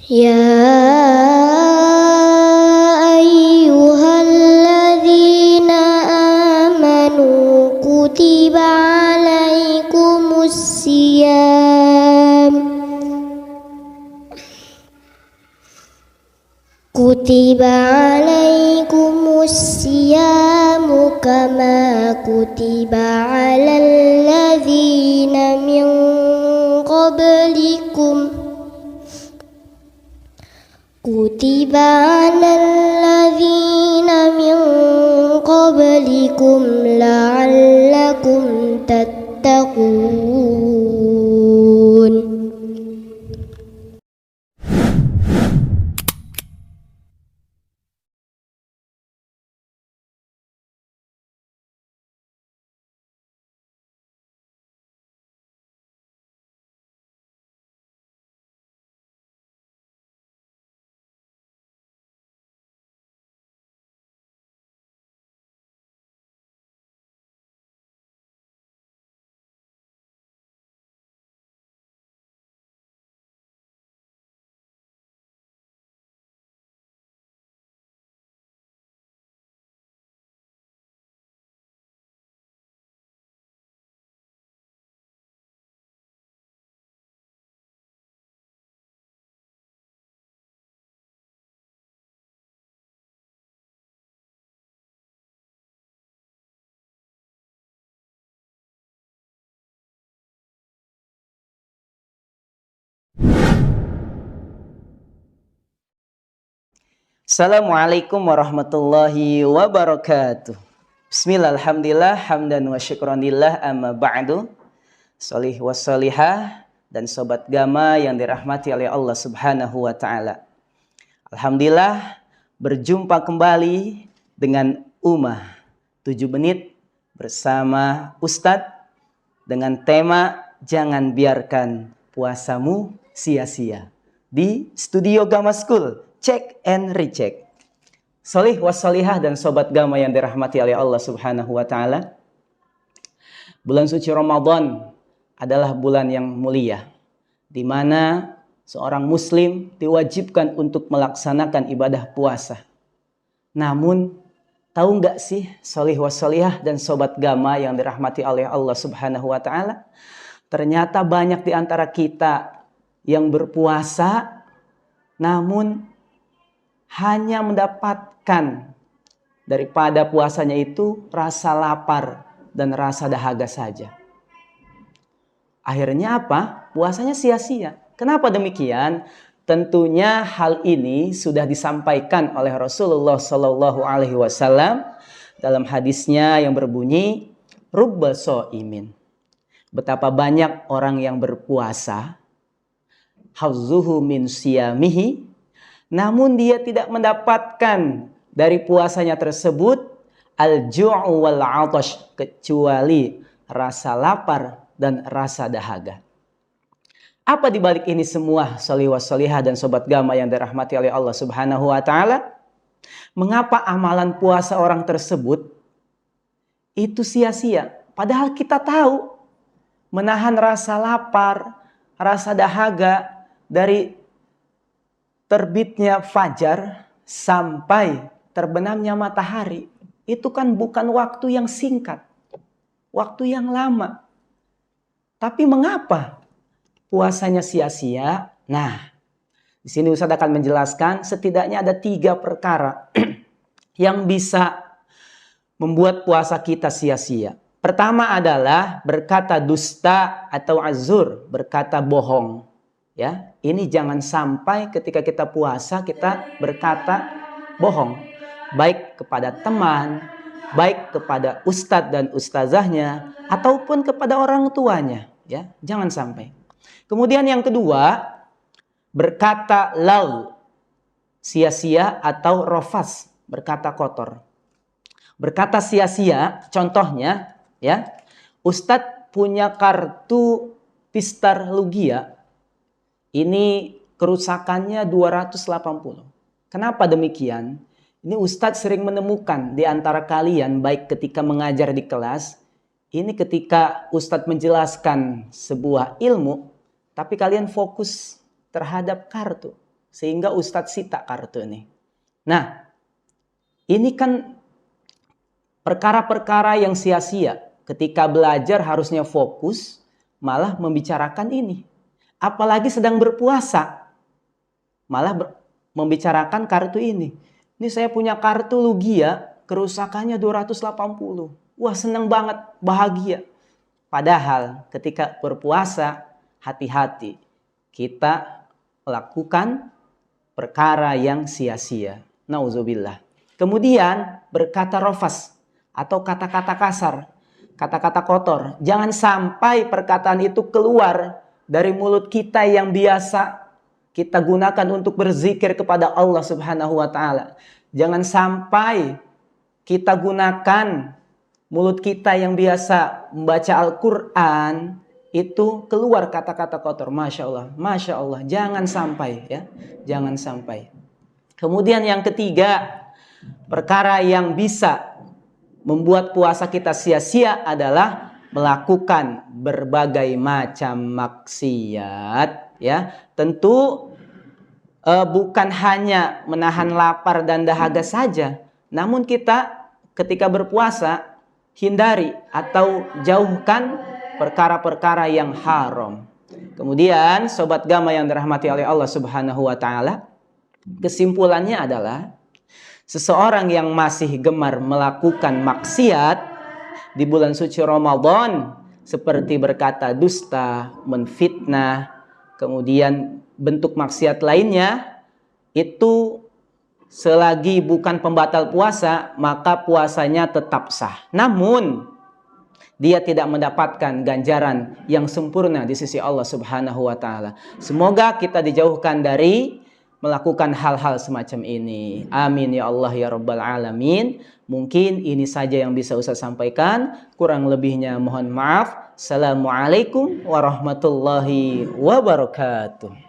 يا أيها الذين آمنوا كتب عليكم الصيام كما كتب على الذين من قبلكم لعلكم تتقون. Assalamualaikum warahmatullahi wabarakatuh. Bismillah, alhamdulillah, hamdan wa syukranillah, amma ba'du. Sholih wa sholihah dan sobat Gama yang dirahmati oleh Allah subhanahu wa ta'ala. Alhamdulillah, berjumpa kembali dengan Ummah 7 menit bersama Ustadz dengan tema Jangan Biarkan Puasamu Sia-sia di Studio Gama School. Cek and recheck. Sholih wassolihah dan sobat Gama yang dirahmati oleh Allah subhanahu wa ta'ala. Bulan suci Ramadan adalah bulan yang mulia, di mana seorang muslim diwajibkan untuk melaksanakan ibadah puasa. Namun, tahu nggak sih sholih wassolihah dan sobat Gama yang dirahmati oleh Allah subhanahu wa ta'ala? Ternyata banyak di antara kita yang berpuasa, namun hanya mendapatkan daripada puasanya itu rasa lapar dan rasa dahaga saja. Akhirnya apa? Puasanya sia-sia. Kenapa demikian? Tentunya hal ini sudah disampaikan oleh Rasulullah Shallallahu Alaihi Wasallam dalam hadisnya yang berbunyi, "Rubba sho'imin." Betapa banyak orang yang berpuasa, hazzuhu min siyamihi, namun dia tidak mendapatkan dari puasanya tersebut al-ju'u wal 'atash, kecuali rasa lapar dan rasa dahaga. Apa dibalik ini semua, sholih wassolihah dan sobat Gama yang dirahmati oleh Allah subhanahu wa ta'ala? Mengapa amalan puasa orang tersebut itu sia-sia? Padahal kita tahu menahan rasa lapar, rasa dahaga dari terbitnya fajar sampai terbenamnya matahari, itu kan bukan waktu yang singkat, waktu yang lama. Tapi mengapa puasanya sia-sia? Nah, di sini Ustaz akan menjelaskan setidaknya ada 3 perkara yang bisa membuat puasa kita sia-sia. Pertama adalah berkata dusta atau azur, berkata bohong. Ya, ini jangan sampai ketika kita puasa kita berkata bohong, baik kepada teman, baik kepada ustadz dan ustazahnya, ataupun kepada orang tuanya. Ya, jangan sampai. Kemudian yang kedua, berkata lau, sia-sia atau rofas, berkata kotor. Berkata sia-sia, contohnya, ya, ustadz punya kartu Pistar Lugia. Ini kerusakannya 280. Kenapa demikian? Ini Ustadz sering menemukan di antara kalian, baik ketika mengajar di kelas, ini ketika Ustadz menjelaskan sebuah ilmu, tapi kalian fokus terhadap kartu. Sehingga Ustadz sita kartu ini. Nah, ini kan perkara-perkara yang sia-sia. Ketika belajar harusnya fokus, malah membicarakan ini. Apalagi sedang berpuasa, malah membicarakan kartu ini. Ini saya punya kartu Lugia, kerusakannya 280. Wah, senang banget, bahagia. Padahal ketika berpuasa, hati-hati. Kita melakukan perkara yang sia-sia. Nauzubillah. Kemudian berkata rofas atau kata-kata kasar. Kata-kata kotor. Jangan sampai perkataan itu keluar dari mulut kita yang biasa kita gunakan untuk berzikir kepada Allah Subhanahu wa Ta'ala. Jangan sampai kita gunakan mulut kita yang biasa membaca Al-Quran itu keluar kata-kata kotor. Masya Allah, Masya Allah. Jangan sampai, ya, jangan sampai. Kemudian yang ketiga, perkara yang bisa membuat puasa kita sia-sia adalah melakukan berbagai macam maksiat, ya. Tentu bukan hanya menahan lapar dan dahaga saja, namun kita ketika berpuasa hindari atau jauhkan perkara-perkara yang haram. Kemudian sobat Gama yang dirahmati oleh Allah Subhanahu wa Ta'ala, kesimpulannya adalah seseorang yang masih gemar melakukan maksiat di bulan suci Ramadan seperti berkata dusta, menfitnah, kemudian bentuk maksiat lainnya, itu selagi bukan pembatal puasa, maka puasanya tetap sah. Namun dia tidak mendapatkan ganjaran yang sempurna di sisi Allah Subhanahu wa Ta'ala. Semoga kita dijauhkan dari melakukan hal-hal semacam ini. Amin ya Allah ya Rabbal Alamin. Mungkin ini saja yang bisa Ustaz sampaikan. Kurang lebihnya mohon maaf. Assalamualaikum warahmatullahi wabarakatuh.